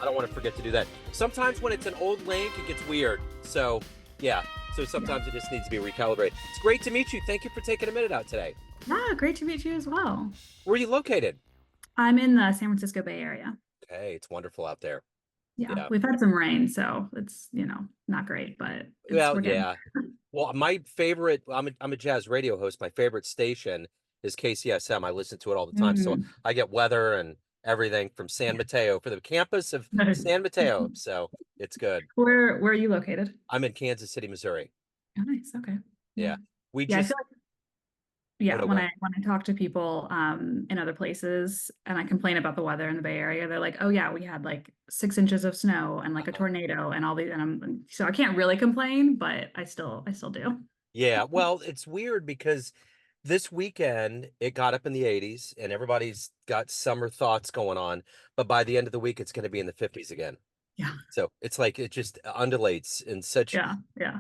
I don't want to forget to do that. Sometimes when it's an old link, it gets weird. So, yeah. So Yeah. sometimes it just needs to be recalibrated. It's great to meet you. Thank you for taking a minute out today. Yeah, great to meet you as well. Where are you located? I'm in the San Francisco Bay Area. Okay, it's wonderful out there. Yeah, Yeah. we've had some rain, so it's, not great, but Well, we're getting. yeah. Well, my favorite, I'm a jazz radio host. My favorite station is KCSM. I listen to it all the time. So Mm, I get weather and everything from San yeah. Mateo for the campus of San Mateo. So it's good. Where are you located? I'm in Kansas City, Missouri. Oh, nice. Okay. Yeah. Yeah. We Yeah, I feel just, like oh yeah, no, go ahead. when I talk to people in other places and I complain about the weather in the Bay Area, they're like, "Oh yeah, we had like 6 inches of snow and like a Uh-huh. tornado and all these," and I'm so I can't really complain, but I still do. Yeah. Well, it's weird because this weekend it got up in the 80s and everybody's got summer thoughts going on. But by the end of the week, it's going to be in the 50s again. Yeah. So it's like it just undulates in such Yeah. Yeah.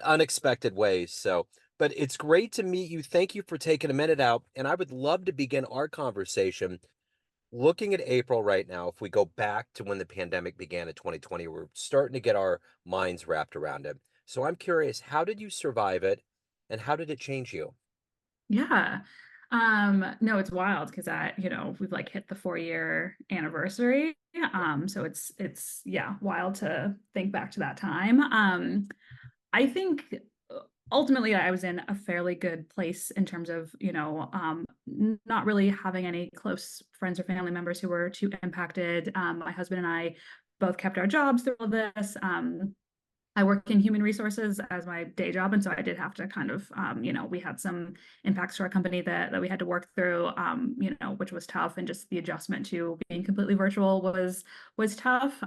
unexpected ways. So, but it's great to meet you. Thank you for taking a minute out. And I would love to begin our conversation looking at April right now. If we go back to when the pandemic began in 2020, we're starting to get our minds wrapped around it. So I'm curious, how did you survive it and how did it change you? Yeah. No, it's wild because we've like hit the 4 year anniversary. So it's yeah, wild to think back to that time. I think ultimately I was in a fairly good place in terms of, not really having any close friends or family members who were too impacted. My husband and I both kept our jobs through all this. I work in human resources as my day job, and so I did have to kind of, we had some impacts to our company that we had to work through, which was tough, and just the adjustment to being completely virtual was tough.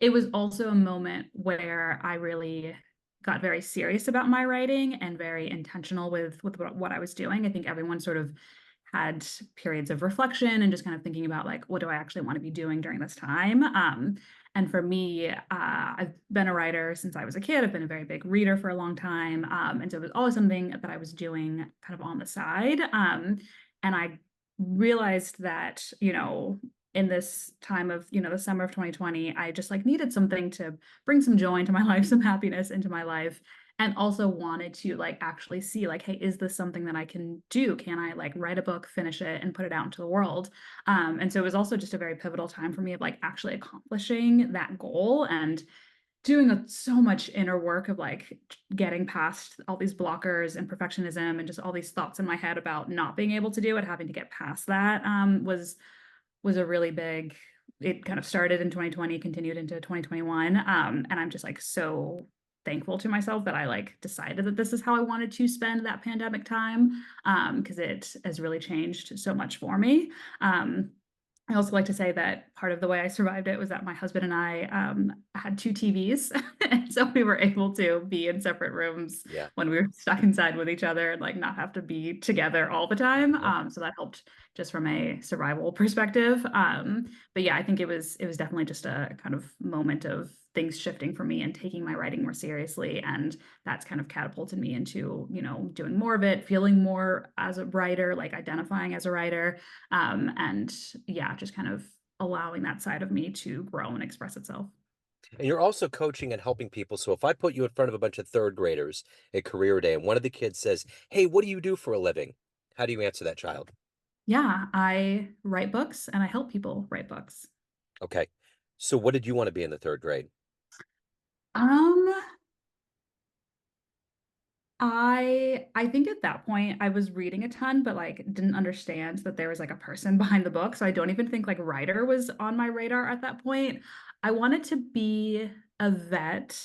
It was also a moment where I really got very serious about my writing and very intentional with what I was doing. I think everyone sort of had periods of reflection and just kind of thinking about like, what do I actually want to be doing during this time? And for me, I've been a writer since I was a kid. I've been a very big reader for a long time. And so it was always something that I was doing kind of on the side. And I realized that, in this time of, the summer of 2020, I just like needed something to bring some joy into my life, some happiness into my life, and also wanted to like actually see like, hey, is this something that I can do? Can I like write a book, finish it, and put it out into the world? And so it was also just a very pivotal time for me of like actually accomplishing that goal and doing so much inner work of like getting past all these blockers and perfectionism and just all these thoughts in my head about not being able to do it, having to get past that was a really big. It kind of started in 2020, continued into 2021, and I'm just like so thankful to myself that I like decided that this is how I wanted to spend that pandemic time, because it has really changed so much for me. I also like to say that part of the way I survived it was that my husband and I had two TVs. And so we were able to be in separate rooms Yeah. when we were stuck inside with each other and like not have to be together all the time. Uh-huh. So that helped just from a survival perspective. But yeah, I think it was definitely just a kind of moment of things shifting for me and taking my writing more seriously. And that's kind of catapulted me into, doing more of it, feeling more as a writer, like identifying as a writer. And yeah, just kind of allowing that side of me to grow and express itself. And you're also coaching and helping people. So if I put you in front of a bunch of third graders at career day and one of the kids says, "Hey, what do you do for a living?" How do you answer that child? Yeah, I write books and I help people write books. Okay. So what did you want to be in the third grade? Um, I think at that point I was reading a ton, but like didn't understand that there was like a person behind the book. So I don't even think like writer was on my radar at that point. I wanted to be a vet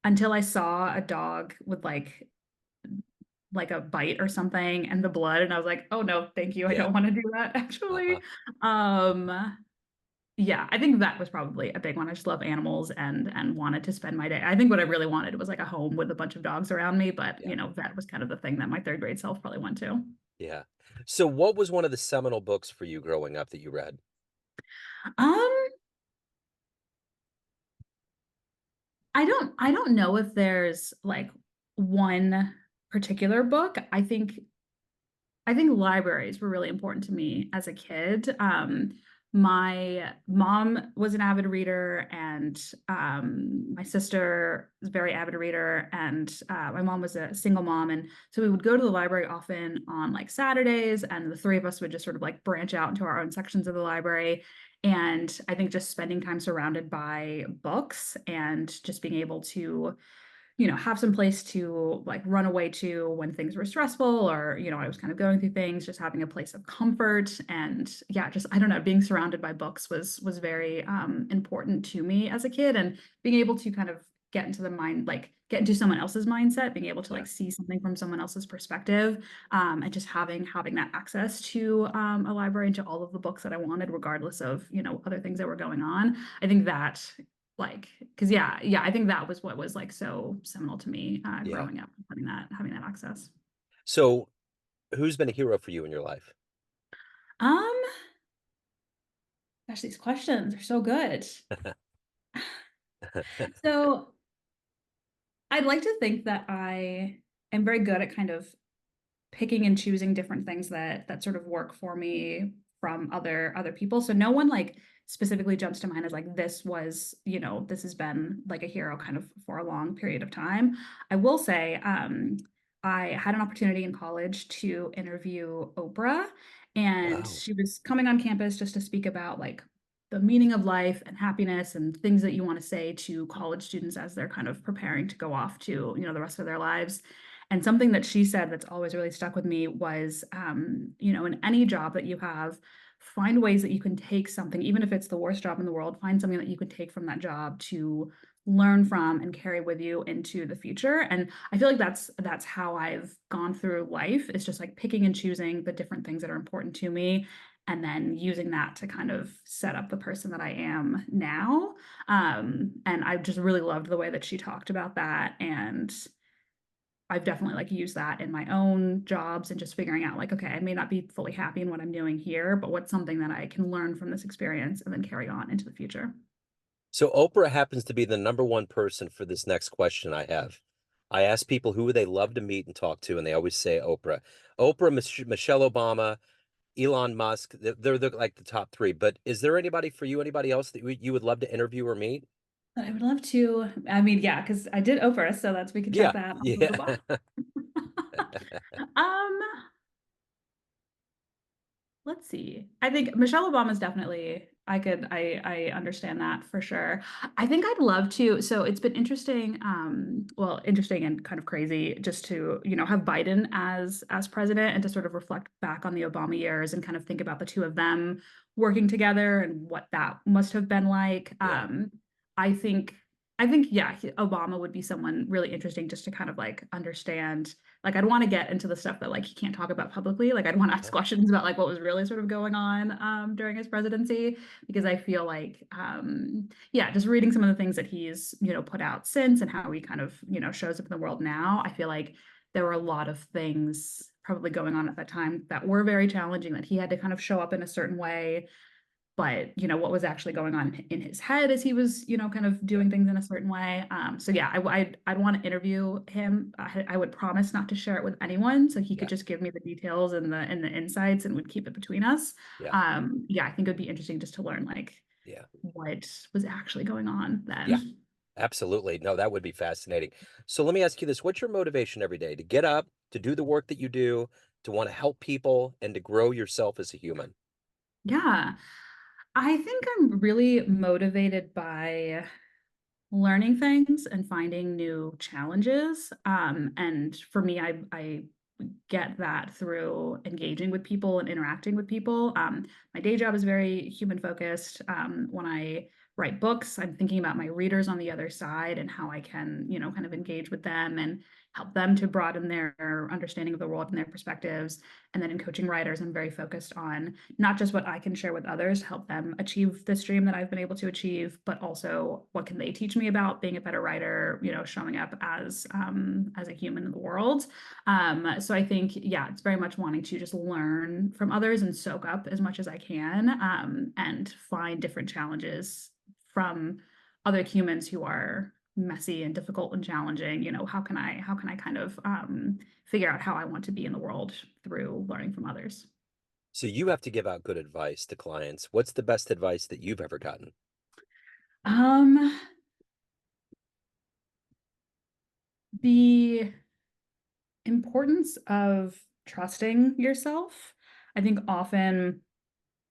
until I saw a dog with like a bite or something and the blood, and I was like, oh no, thank you. I Yeah. don't want to do that actually. Uh-huh. Um yeah, I think that was probably a big one. I just love animals and wanted to spend my day. I think what I really wanted was like a home with a bunch of dogs around me, but Yeah. that was kind of the thing that my third grade self probably went to. Yeah. So what was one of the seminal books for you growing up that you read? Um, I don't know if there's like one particular book. I think libraries were really important to me as a kid. My mom was an avid reader, and my sister was a very avid reader, and my mom was a single mom, and so we would go to the library often on like Saturdays, and the three of us would just sort of like branch out into our own sections of the library. And I think just spending time surrounded by books and just being able to, have some place to like run away to when things were stressful, or, I was kind of going through things, just having a place of comfort. And yeah, just, I don't know, being surrounded by books was very important to me as a kid, and being able to kind of get into the mind, like get into someone else's mindset, being able to Yeah. like see something from someone else's perspective, and just having that access to a library and to all of the books that I wanted, regardless of, other things that were going on. I think that, like, because yeah, I think that was what was like so seminal to me Yeah. growing up, having that access. So who's been a hero for you in your life? um Gosh, these questions are so good. So I'd like to think that I am very good at kind of picking and choosing different things that sort of work for me from other people. So no one like specifically jumps to mind as like this was, this has been like a hero kind of for a long period of time. I will say, I had an opportunity in college to interview Oprah, and Wow. she was coming on campus just to speak about like the meaning of life and happiness and things that you want to say to college students as they're kind of preparing to go off to, the rest of their lives. And something that she said that's always really stuck with me was, in any job that you have, find ways that you can take something, even if it's the worst job in the world, find something that you could take from that job to learn from and carry with you into the future. And I feel like that's how I've gone through life. It's just like picking and choosing the different things that are important to me, and then using that to kind of set up the person that I am now. And I just really loved the way that she talked about that. And I've definitely like used that in my own jobs, and just figuring out like, okay, I may not be fully happy in what I'm doing here, but what's something that I can learn from this experience and then carry on into the future. So Oprah happens to be the number one person for this next question I have. I ask people who would they love to meet and talk to, and they always say Oprah. Oprah, Michelle Obama, Elon Musk, they're like the top three. But is there anybody for you, anybody else that you would love to interview or meet? But I would love to, I mean, yeah, because I did Oprah, so that's we can check Yeah, that off of the yeah, box. Um, let's see. I think Michelle Obama is definitely, I understand that for sure. I think I'd love to. So it's been interesting, well, interesting and kind of crazy just to, have Biden as president, and to sort of reflect back on the Obama years and kind of think about the two of them working together and what that must have been like. yeah. I think I think yeah, Obama would be someone really interesting just to kind of like understand. Like I'd want to get into the stuff that like he can't talk about publicly. Like I'd want to ask Yeah. questions about like what was really sort of going on during his presidency, because I feel like yeah, just reading some of the things that he's, put out since, and how he kind of, shows up in the world now, I feel like there were a lot of things probably going on at that time that were very challenging, that he had to kind of show up in a certain way. But what was actually going on in his head as he was, kind of Yeah. doing things in a certain way. So yeah, I'd want to interview him. I would promise not to share it with anyone, so he could Yeah. just give me the details and the insights, and would keep it between us. Yeah. Yeah, I think it would be interesting just to learn like Yeah. what was actually going on Yeah. then. Absolutely. No, that would be fascinating. So let me ask you this. What's your motivation every day to get up, to do the work that you do, to want to help people, and to grow yourself as a human? Yeah, I think I'm really motivated by learning things and finding new challenges. And for me, I get that through engaging with people and interacting with people. My day job is very human focused. When I write books, I'm thinking about my readers on the other side, and how I can, kind of engage with them and help them to broaden their understanding of the world and their perspectives. And then in coaching writers, I'm very focused on not just what I can share with others to help them achieve this dream that I've been able to achieve, but also what can they teach me about being a better writer, showing up as a human in the world. So I think, yeah, it's very much wanting to just learn from others and soak up as much as I can, and find different challenges from other humans who are messy and difficult and challenging. How can I kind of figure out how I want to be in the world through learning from others. So you have to give out good advice to clients. What's the best advice that you've ever gotten? Um, the importance of trusting yourself. I think often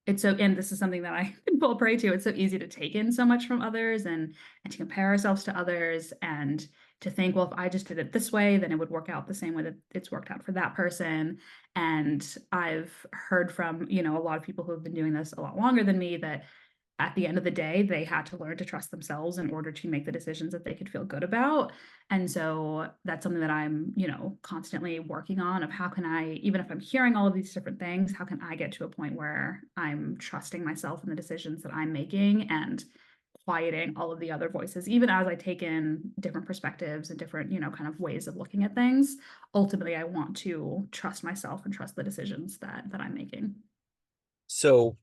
it's so, and this is something that I fall prey to. It's so easy to take in so much from others and to compare ourselves to others and to think, well, if I just did it this way, then it would work out the same way that it's worked out for that person. And I've heard from, a lot of people who have been doing this a lot longer than me that at the end of the day, they had to learn to trust themselves in order to make the decisions that they could feel good about. And so that's something that I'm, constantly working on of how can I, even if I'm hearing all of these different things, how can I get to a point where I'm trusting myself in the decisions that I'm making and quieting all of the other voices, even as I take in different perspectives and different, kind of ways of looking at things. Ultimately, I want to trust myself and trust the decisions that I'm making. So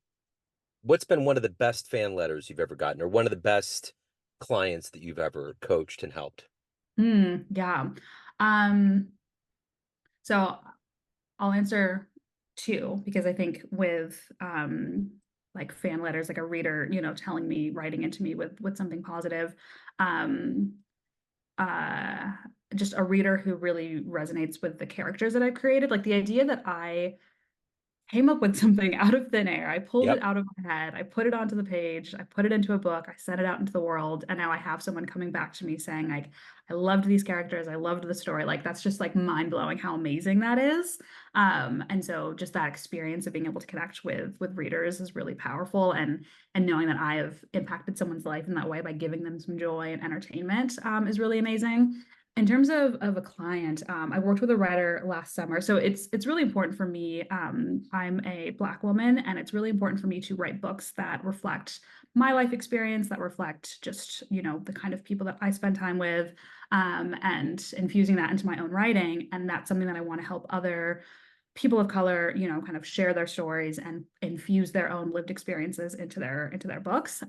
what's been one of the best fan letters you've ever gotten, or one of the best clients that you've ever coached and helped? Yeah. Um, so I'll answer two because I think with like fan letters, like a reader, telling me, writing into me with something positive, um, uh, just a reader who really resonates with the characters that I've created. Like the idea that I came up with something out of thin air. I pulled it Yep. out of my head. I put it onto the page. I put it into a book. I sent it out into the world. And now I have someone coming back to me saying, like, I loved these characters. I loved the story. Like, that's just like mind blowing how amazing that is. And so just that experience of being able to connect with readers is really powerful. And knowing that I have impacted someone's life in that way by giving them some joy and entertainment is really amazing. In terms of a client, I worked with a writer last summer, so it's really important for me. I'm a Black woman, and it's really important for me to write books that reflect my life experience, that reflect just the kind of people that I spend time with, and infusing that into my own writing. And that's something that I want to help other people of color, kind of share their stories and infuse their own lived experiences into their books.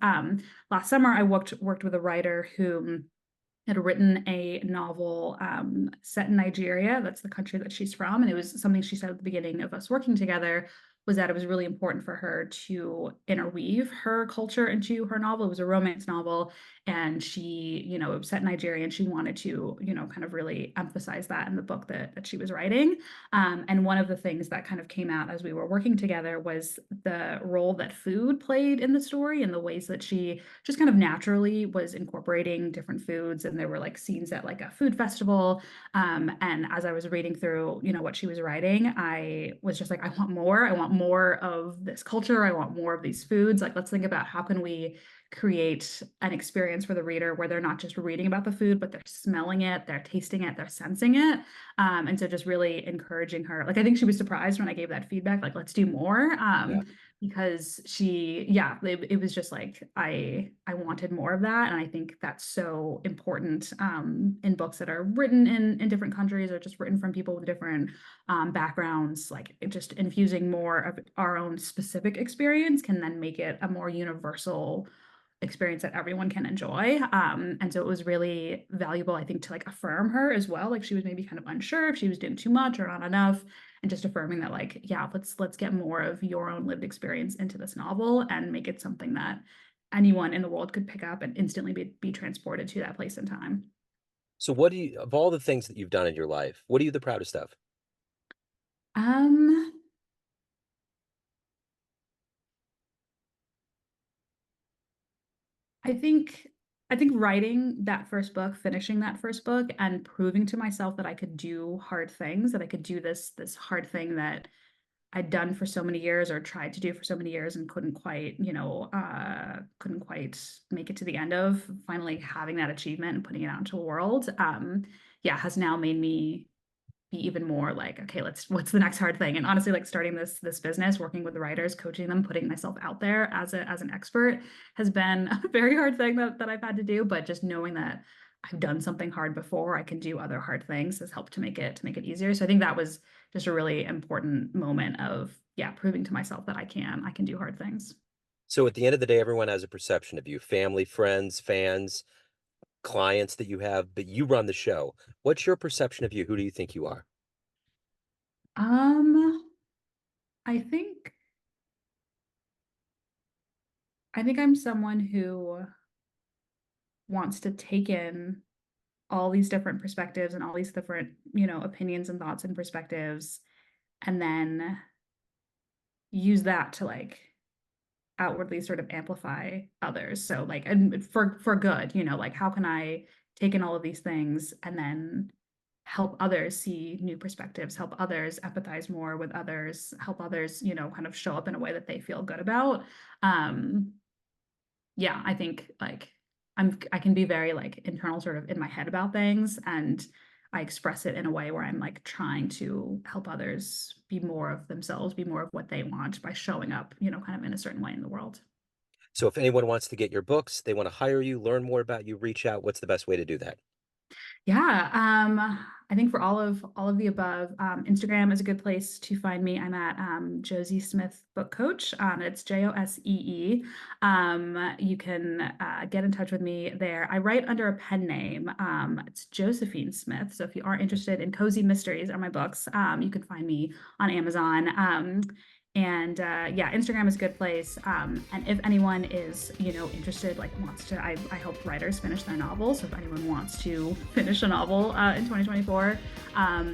Last summer, I worked with a writer who had written a novel set in Nigeria. That's the country that she's from. And it was something she said at the beginning of us working together was that it was really important for her to interweave her culture into her novel. It was a romance novel. And she, it was set in Nigeria and she wanted to, kind of really emphasize that in the book that she was writing. And one of the things that kind of came out as we were working together was the role that food played in the story and the ways that she just kind of naturally was incorporating different foods. And there were like scenes at like a food festival. And as I was reading through, what she was writing, I was just like, I want more. I want more of this culture. I want more of these foods. Like, let's think about how can we create an experience for the reader where they're not just reading about the food, but they're smelling it, they're tasting it, they're sensing it. And so just really encouraging her. Like, I think she was surprised when I gave that feedback, like, let's do more. Yeah. Because it was just like I wanted more of that, and I think that's so important in books that are written in different countries or just written from people with different backgrounds. Like just infusing more of our own specific experience can then make it a more universal experience that everyone can enjoy. And so it was really valuable, I think, to like affirm her as well. Like she was maybe kind of unsure if she was doing too much or not enough, and just affirming that, like, yeah, let's get more of your own lived experience into this novel and make it something that anyone in the world could pick up and instantly be transported to that place in time. So what do you, of all the things that you've done in your life, what are you the proudest of? Um, I think I think writing that first book, finishing that first book, and proving to myself that I could do hard things, that I could do this hard thing that I'd done for so many years or tried to do for so many years and couldn't quite make it to the end of, finally having that achievement and putting it out into the world. Yeah, has now made me be even more like, okay, what's the next hard thing? And honestly, like starting this business, working with the writers, coaching them, putting myself out there as an expert has been a very hard thing that I've had to do. But just knowing that I've done something hard before, I can do other hard things has helped to make it easier. So I think that was just a really important moment of, yeah, proving to myself that I can do hard things. So at the end of the day, everyone has a perception of you, family, friends, fans, clients that you have, but you run the show. What's your perception of you? Who do you think you are? Um, I think. I think I'm someone who wants to take in all these different perspectives and all these different, opinions and thoughts and perspectives, and then use that to like outwardly sort of amplify others. So like, and for good, like how can I take in all of these things and then help others see new perspectives, help others empathize more with others, help others, kind of show up in a way that they feel good about. Um, yeah, I think like I can be very like internal sort of in my head about things, and I express it in a way where I'm like trying to help others be more of themselves, be more of what they want by showing up, kind of in a certain way in the world. So if anyone wants to get your books, they want to hire you, learn more about you, reach out, what's the best way to do that? Yeah, I think for all of the above, Instagram is a good place to find me. I'm at Josie Smith Book Coach. It's Josee. You can get in touch with me there. I write under a pen name. It's Josephine Smith. So if you are interested in cozy mysteries, are my books. You can find me on Amazon. And yeah, Instagram is a good place. And if anyone is, interested, like wants to, I help writers finish their novels. So if anyone wants to finish a novel in 2024,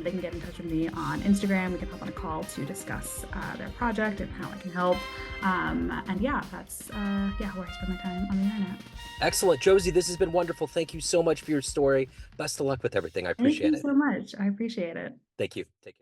they can get in touch with me on Instagram. We can hop on a call to discuss their project and how I can help. And yeah, that's yeah, where I spend my time on the internet. Excellent. Josie, this has been wonderful. Thank you so much for your story. Best of luck with everything. I Thank appreciate you it. so much. I appreciate it. Thank you. Take care.